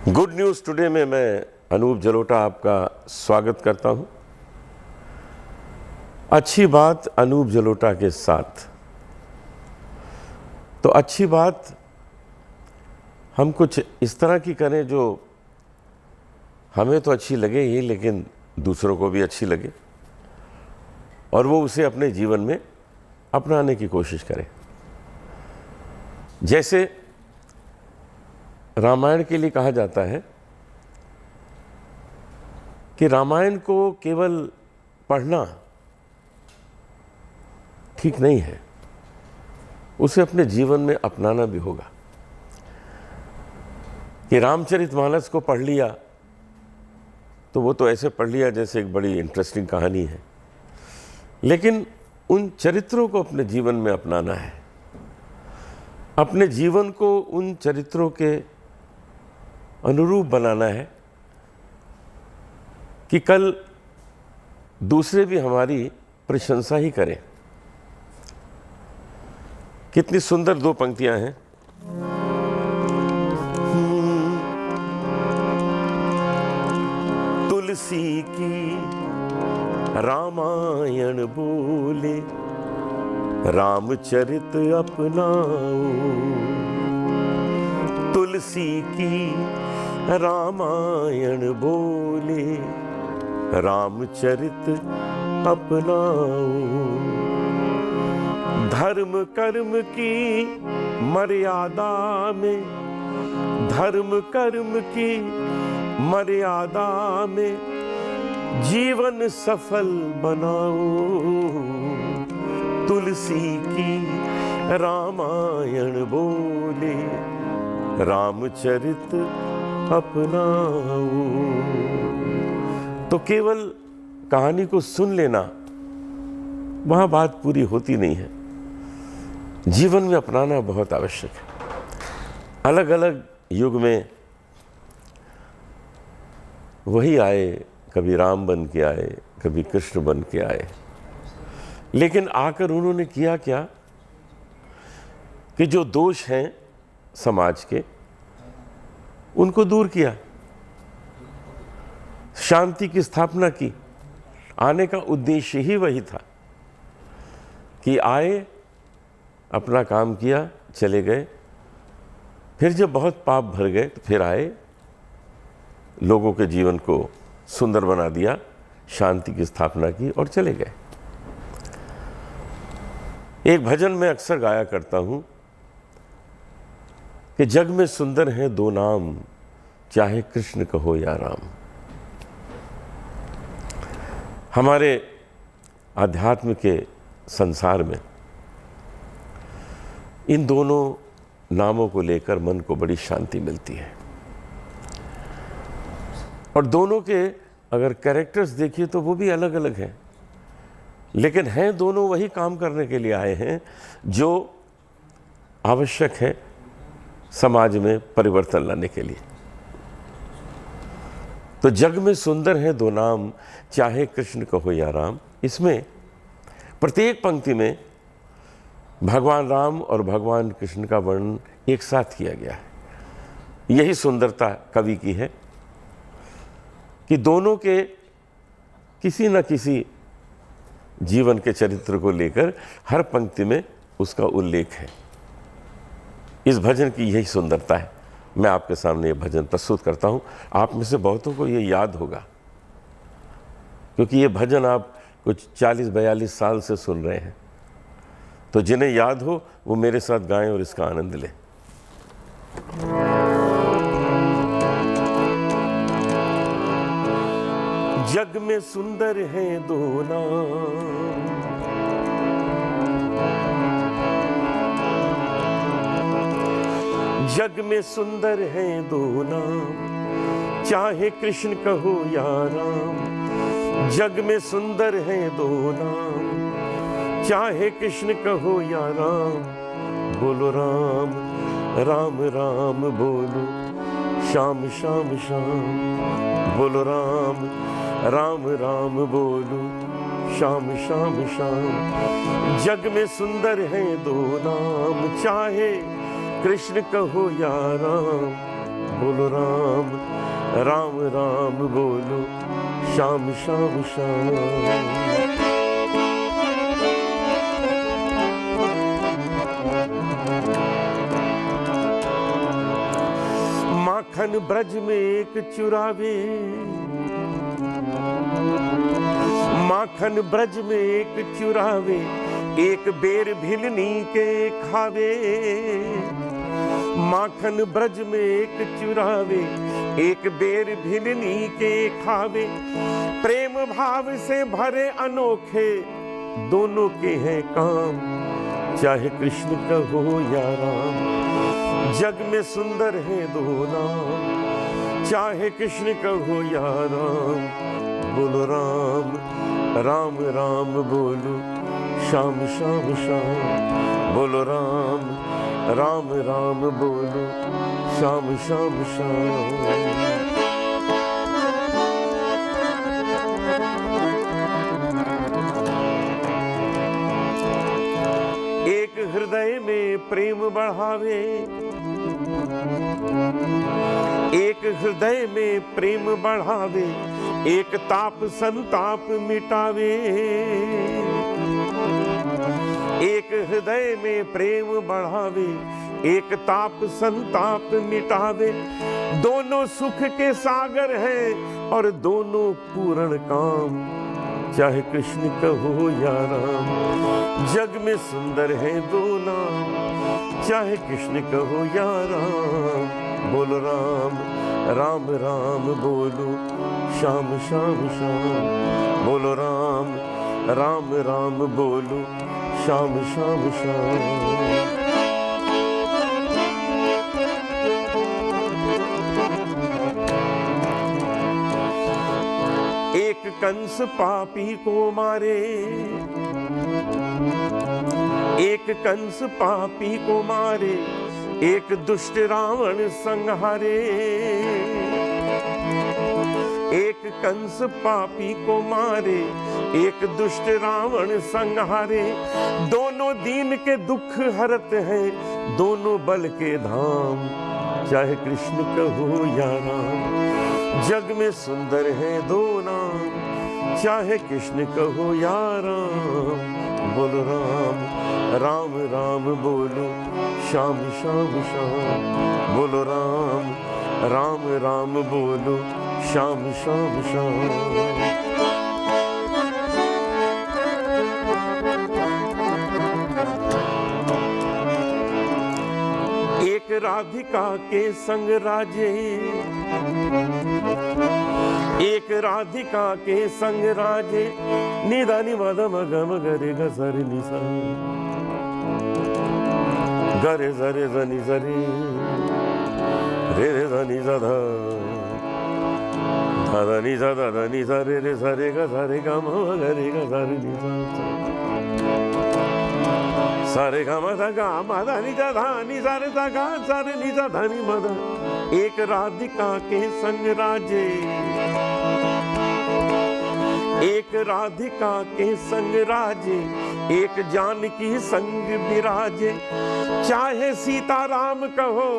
Good news today में मैं अनूप जलोटा आपका स्वागत करता हूं। अच्छी बात अनूप जलोटा के साथ। तो अच्छी बात हम कुछ इस तरह की करें जो हमें तो अच्छी लगे ही, लेकिन दूसरों को भी अच्छी लगे और वो उसे अपने जीवन में अपनाने की कोशिश करें। जैसे रामायण के लिए कहा जाता है कि रामायण को केवल पढ़ना ठीक नहीं है, उसे अपने जीवन में अपनाना भी होगा। कि रामचरितमानस को पढ़ लिया तो वो तो ऐसे पढ़ लिया जैसे एक बड़ी इंटरेस्टिंग कहानी है, लेकिन उन चरित्रों को अपने जीवन में अपनाना है। अपने जीवन को उन चरित्रों के अनुरूप बनाना है कि कल दूसरे भी हमारी प्रशंसा ही करें। कितनी सुंदर दो पंक्तियां हैं। तुलसी की रामायण बोले, रामचरित अपनाओ। तुलसी की रामायण बोले, रामचरित अपनाओ। धर्म कर्म की मर्यादा में, धर्म कर्म की मर्यादा में जीवन सफल बनाओ। तुलसी की रामायण बोले, रामचरित अपनाओ। तो केवल कहानी को सुन लेना, वहां बात पूरी होती नहीं है। जीवन में अपनाना बहुत आवश्यक है। अलग अलग युग में वही आए, कभी राम बन के आए, कभी कृष्ण बन के आए, लेकिन आकर उन्होंने किया क्या कि जो दोष हैं समाज के उनको दूर किया, शांति की स्थापना की। आने का उद्देश्य ही वही था कि आए, अपना काम किया, चले गए। फिर जब बहुत पाप भर गए तो फिर आए, लोगों के जीवन को सुंदर बना दिया, शांति की स्थापना की और चले गए। एक भजन मैं अक्सर गाया करता हूं कि जग में सुंदर हैं दो नाम, चाहे कृष्ण कहो या राम। हमारे आध्यात्म के संसार में इन दोनों नामों को लेकर मन को बड़ी शांति मिलती है। और दोनों के अगर कैरेक्टर्स देखिए तो वो भी अलग अलग हैं, लेकिन हैं दोनों वही काम करने के लिए आए हैं जो आवश्यक है समाज में परिवर्तन लाने के लिए। तो जग में सुंदर है दो नाम, चाहे कृष्ण कहो या राम। इसमें प्रत्येक पंक्ति में भगवान राम और भगवान कृष्ण का वर्णन एक साथ किया गया है। यही सुंदरता कवि की है कि दोनों के किसी न किसी जीवन के चरित्र को लेकर हर पंक्ति में उसका उल्लेख है। इस भजन की यही सुंदरता है। मैं आपके सामने ये भजन प्रस्तुत करता हूँ। आप में से बहुतों को ये याद होगा, क्योंकि ये भजन आप कुछ 40-42 साल से सुन रहे हैं। तो जिन्हें याद हो वो मेरे साथ गाएं और इसका आनंद लें। जग में सुंदर हैं दो नाम, जग में सुंदर हैं दो नाम, चाहे कृष्ण कहो या राम। जग में सुंदर हैं दो नाम, चाहे कृष्ण कहो या राम। बोलो राम राम राम बोलो, श्याम श्याम श्याम। बोलो राम राम राम बोलो, श्याम श्याम श्याम। जग में सुंदर हैं दो नाम, चाहे कृष्ण कहो या राम। बोलो राम राम राम बोलो श्याम श्याम श्याम। माखन ब्रज में एक चुरावे, माखन ब्रज में एक चुरावे, एक बेर भिलनी के खावे। माखन ब्रज में एक चुरावे, एक बेर भिलनी के खावे। प्रेम भाव से भरे अनोखे दोनों के हैं काम, चाहे कृष्ण कहो या राम। जग में सुंदर है दो नाम, चाहे कृष्ण कहो या राम। बोलो राम राम राम बोलो श्याम श्याम श्याम। बोलो राम राम राम बोलो श्याम श्याम श्याम। एक हृदय में प्रेम बढ़ावे, एक हृदय में प्रेम बढ़ावे, एक ताप संताप मिटावे। एक हृदय में प्रेम बढ़ावे, एक ताप संताप मिटावे। दोनों सुख के सागर हैं और दोनों पूर्ण काम, चाहे कृष्ण कहो या राम। जग में सुंदर है दो नाम, चाहे कृष्ण कहो या राम। बोलो राम राम राम बोलो श्याम श्याम श्याम। बोलो राम राम राम बोलो श्याम श्याम श्याम। एक कंस पापी को मारे, एक कंस पापी को मारे, एक दुष्ट रावण संहारे। एक कंस पापी को मारे, एक दुष्ट रावण संहारे। दोनों दीन के दुख हरते हैं, दोनों बल के धाम, चाहे कृष्ण कहो या राम। जग में सुंदर है दो नाम, चाहे कृष्ण कहो या राम। बोलो राम राम राम बोलो श्याम श्याम श्याम। बोलो राम राम राम बोलो श्याम श्याम श्याम। एक राधिका के संग राजे, एक राधिका के संग राजे। निदा नि मद मग मगरे ग सरि नि सा, गरे जरे जनि जरे, रे रे जनि ज ध, ध ध नि ज ध ध नि ज रे रे स रे ग स रे ग म गरे ग स रे नि सा, सा रे ग म ध ग म ध नि ज ध नि स रे ध ग स रे नि ज ध नि म ध। एक राधिका के संग राजे, एक राधिका के संग राजे, एक जानकी संग विराजे। चाहे सीताराम कहो,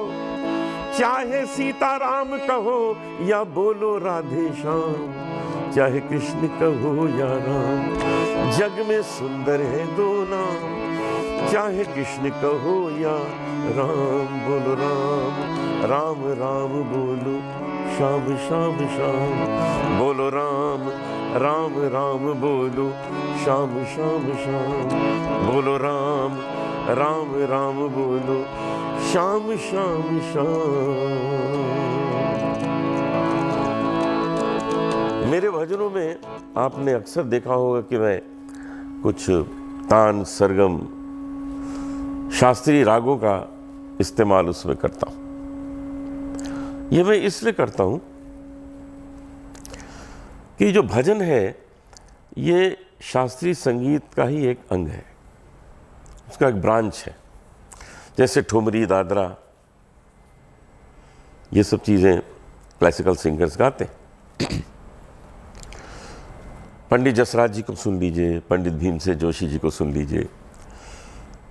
चाहे सीताराम कहो, या बोलो राधे श्याम, चाहे कृष्ण कहो या राम। जग में सुंदर है दो नाम, चाहे कृष्ण कहो या राम। बोलो राम राम राम बोलो श्याम श्याम श्याम। बोलो राम राम राम बोलो श्याम श्याम श्याम। बोलो राम राम राम बोलो श्याम श्याम श्याम। मेरे भजनों में आपने अक्सर देखा होगा कि मैं कुछ तान, सरगम, शास्त्रीय रागों का इस्तेमाल उसमें करता हूं। ये मैं इसलिए करता हूं कि जो भजन है ये शास्त्रीय संगीत का ही एक अंग है, उसका एक ब्रांच है। जैसे ठुमरी, दादरा, ये सब चीज़ें क्लासिकल सिंगर्स गाते हैं। पंडित जसराज जी को सुन लीजिए, पंडित भीमसेन जोशी जी को सुन लीजिए,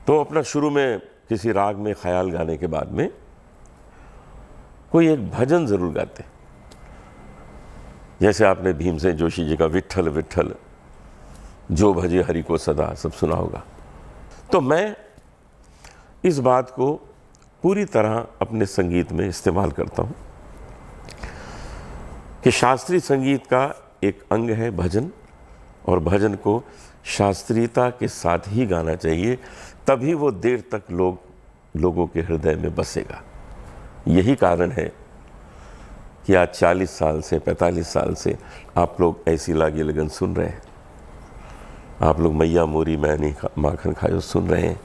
तो अपना शुरू में किसी राग में ख्याल गाने के बाद में कोई एक भजन जरूर गाते। जैसे आपने भीमसेन जोशी जी का विट्ठल विट्ठल जो भजे हरि को सदा सब सुना होगा। तो मैं इस बात को पूरी तरह अपने संगीत में इस्तेमाल करता हूँ कि शास्त्रीय संगीत का एक अंग है भजन, और भजन को शास्त्रीयता के साथ ही गाना चाहिए, तभी वो देर तक लोगों के हृदय में बसेगा। यही कारण है कि आज 40 साल से 45 साल से आप लोग ऐसी लागी लगन सुन रहे हैं, आप लोग मैया मोरी मैंने माखन खायो सुन रहे हैं,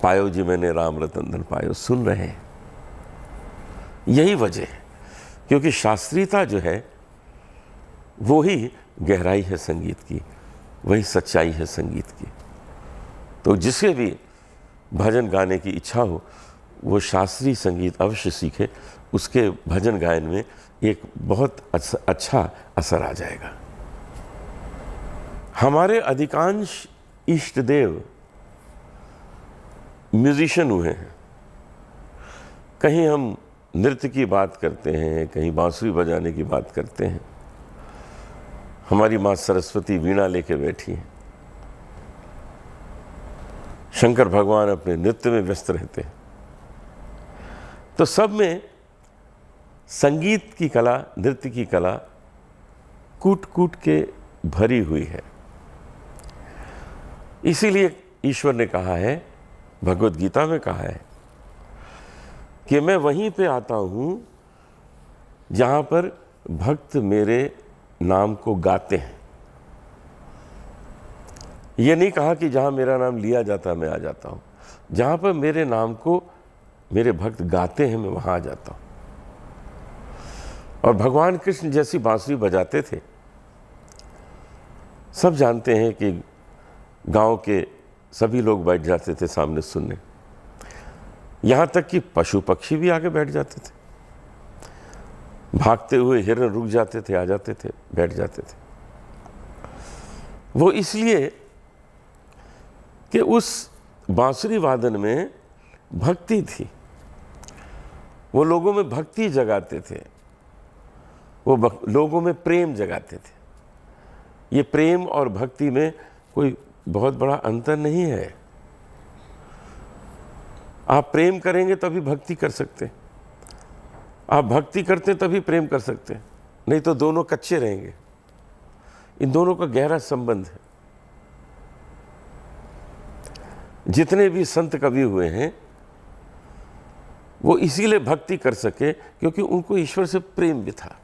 पायो जी मैंने राम रतन धन पायो सुन रहे हैं। यही वजह है, क्योंकि शास्त्रीयता जो है वो ही गहराई है संगीत की, वही सच्चाई है संगीत की। तो जिसे भी भजन गाने की इच्छा हो वो शास्त्रीय संगीत अवश्य सीखे, उसके भजन गायन में एक बहुत अच्छा असर आ जाएगा। हमारे अधिकांश इष्ट देव म्यूजिशियन हुए हैं। कहीं हम नृत्य की बात करते हैं, कहीं बांसुरी बजाने की बात करते हैं। हमारी माँ सरस्वती वीणा लेके बैठी है, शंकर भगवान अपने नृत्य में व्यस्त रहते हैं। तो सब में संगीत की कला, नृत्य की कला कूट कूट के भरी हुई है। इसीलिए ईश्वर ने कहा है, भगवत गीता में कहा है कि मैं वहीं पे आता हूं जहां पर भक्त मेरे नाम को गाते हैं। ये नहीं कहा कि जहां मेरा नाम लिया जाता मैं आ जाता हूं, जहां पर मेरे नाम को मेरे भक्त गाते हैं मैं वहां आ जाता हूं। और भगवान कृष्ण जैसी बांसुरी बजाते थे। सब जानते हैं कि गांव के सभी लोग बैठ जाते थे सामने सुनने, यहां तक कि पशु पक्षी भी आगे बैठ जाते थे। भागते हुए हिरण रुक जाते थे, आ जाते थे, बैठ जाते थे। वो इसलिए कि उस बांसुरी वादन में भक्ति थी, वो लोगों में भक्ति जगाते थे, वो लोगों में प्रेम जगाते थे। ये प्रेम और भक्ति में कोई बहुत बड़ा अंतर नहीं है। आप प्रेम करेंगे तभी भक्ति कर सकते, आप भक्ति करते तभी प्रेम कर सकते, नहीं तो दोनों कच्चे रहेंगे। इन दोनों का गहरा संबंध है। जितने भी संत कवि हुए हैं वो इसीलिए भक्ति कर सके क्योंकि उनको ईश्वर से प्रेम भी था।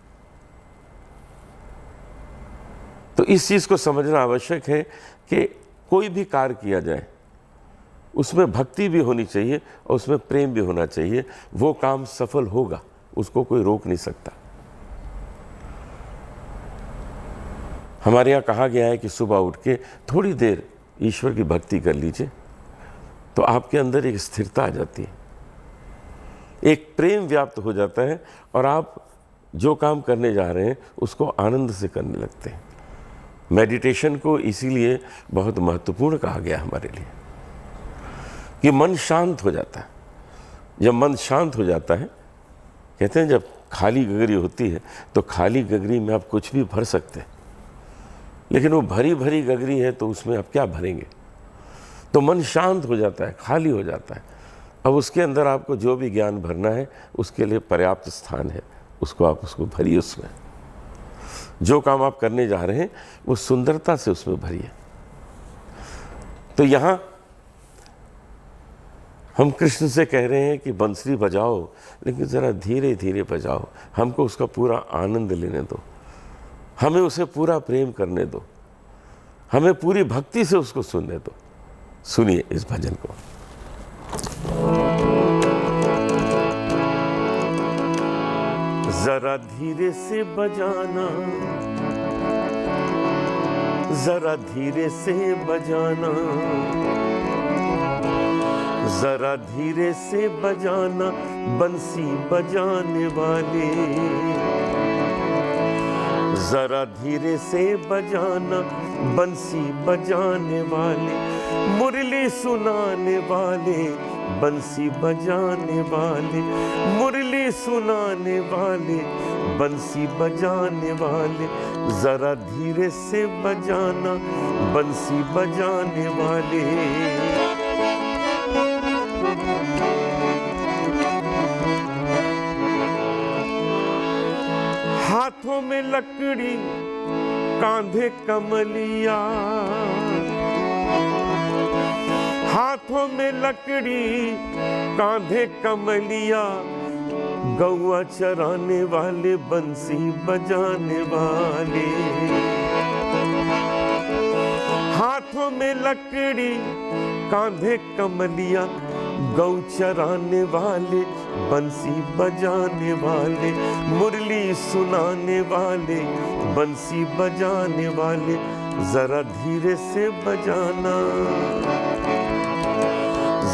तो इस चीज को समझना आवश्यक है कि कोई भी कार्य किया जाए उसमें भक्ति भी होनी चाहिए और उसमें प्रेम भी होना चाहिए, वो काम सफल होगा, उसको कोई रोक नहीं सकता। हमारे यहाँ कहा गया है कि सुबह उठ के थोड़ी देर ईश्वर की भक्ति कर लीजिए तो आपके अंदर एक स्थिरता आ जाती है, एक प्रेम व्याप्त हो जाता है और आप जो काम करने जा रहे हैं उसको आनंद से करने लगते हैं। मेडिटेशन को इसीलिए बहुत महत्वपूर्ण कहा गया हमारे लिए कि मन शांत हो जाता है। जब मन शांत हो जाता है, कहते हैं जब खाली गगरी होती है तो खाली गगरी में आप कुछ भी भर सकते हैं, लेकिन वो भरी भरी गगरी है तो उसमें आप क्या भरेंगे। तो मन शांत हो जाता है, खाली हो जाता है। अब उसके अंदर आपको जो भी ज्ञान भरना है उसके लिए पर्याप्त स्थान है, उसको भरिए। उसमें जो काम आप करने जा रहे हैं वो सुंदरता से उसमें भरिए। तो यहाँ हम कृष्ण से कह रहे हैं कि बंसरी बजाओ, लेकिन ज़रा धीरे धीरे बजाओ, हमको उसका पूरा आनंद लेने दो, हमें उसे पूरा प्रेम करने दो, हमें पूरी भक्ति से उसको सुनने दो। सुनिए इस भजन को। जरा धीरे से बजाना, जरा धीरे से बजाना, जरा धीरे से बजाना बंसी बजाने वाले, जरा धीरे से बजाना बंसी बजाने वाले। मुरली सुनाने वाले, बंसी बजाने वाले, मुरली सुनाने वाले, बंसी बजाने वाले, जरा धीरे से बजाना, बंसी बजाने वाले। हाथों में लकड़ी, कांधे कमलिया, हाथों में लकड़ी, कांधे कमलिया, गौआ चराने वाले, बंसी बजाने वाले। हाथों में लकड़ी, कांधे कमलिया, गौ चराने वाले, बंसी बजाने वाले, मुरली सुनाने वाले, बंसी बजाने वाले, जरा धीरे से बजाना,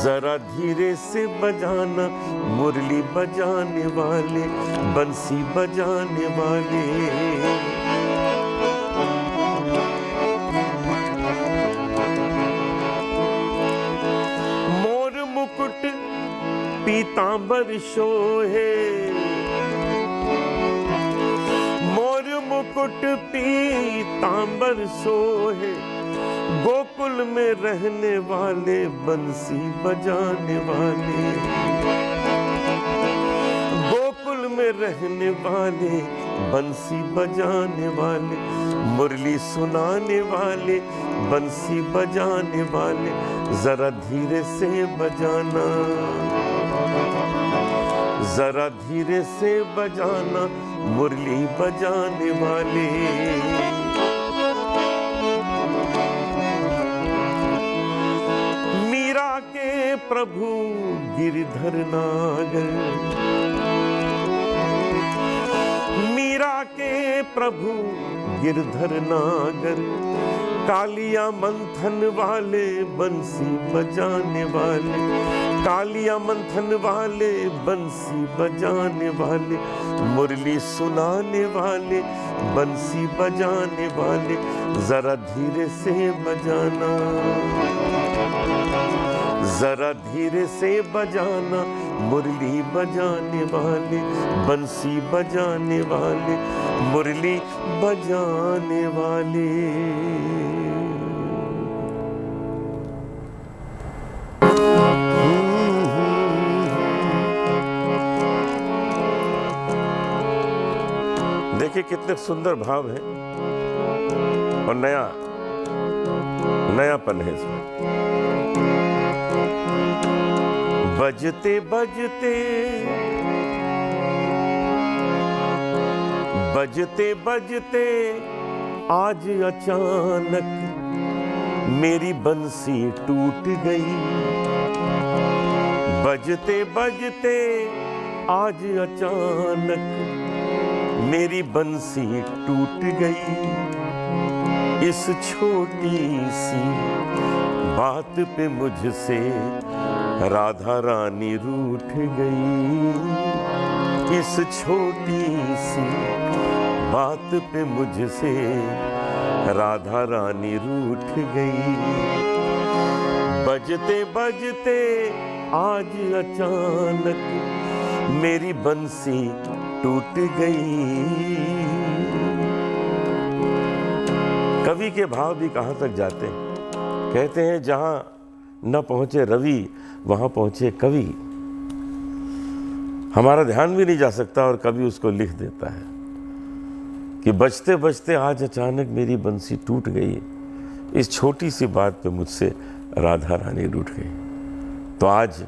जरा धीरे से बजाना, मुरली बजाने वाले, बंसी बजाने वाले। मोर मुकुट पीतांबर शोहे, मोर मुकुट पीतांबर सोहे, गोकुल में रहने वाले, बंसी बजाने वाले, गोकुल में रहने वाले, बंसी बजाने वाले, मुरली सुनाने वाले, बंसी बजाने वाले, जरा धीरे से बजाना, जरा धीरे से बजाना, मुरली बजाने वाले। मीरा के प्रभु गिरधर नागर, मीरा के प्रभु गिरधर नागर, कालिया मंथन वाले, बंसी बजाने वाले, कालिया मंथन वाले, बंसी बजाने वाले, मुरली सुनाने वाले, बंसी बजाने वाले, जरा धीरे से बजाना, जरा धीरे से बजाना, मुरली बजाने वाले, बंसी बजाने वाले, मुरली बजाने वाले। देखिए कितने सुंदर भाव है और नयापन है इसमें। बजते बजते, बजते बजते, आज अचानक मेरी बंसी टूट गई, बजते बजते, आज अचानक मेरी बंसी टूट गई, इस छोटी सी बात पे मुझसे राधा रानी रूठ गई, इस छोटी सी बात पे मुझसे राधा रानी रूठ गई, बजते बजते आज अचानक मेरी बंसी टूट गई। कवि के भाव भी कहाँ तक जाते हैं? कहते हैं जहाँ न पहुँचे रवि वहाँ पहुँचे कवि। हमारा ध्यान भी नहीं जा सकता और कवि उसको लिख देता है कि बजते बजते आज अचानक मेरी बंसी टूट गई, इस छोटी सी बात पे मुझसे राधा रानी रूठ गई। तो आज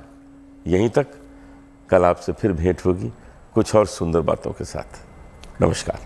यहीं तक, कल आपसे फिर भेंट होगी कुछ और सुंदर बातों के साथ। नमस्कार।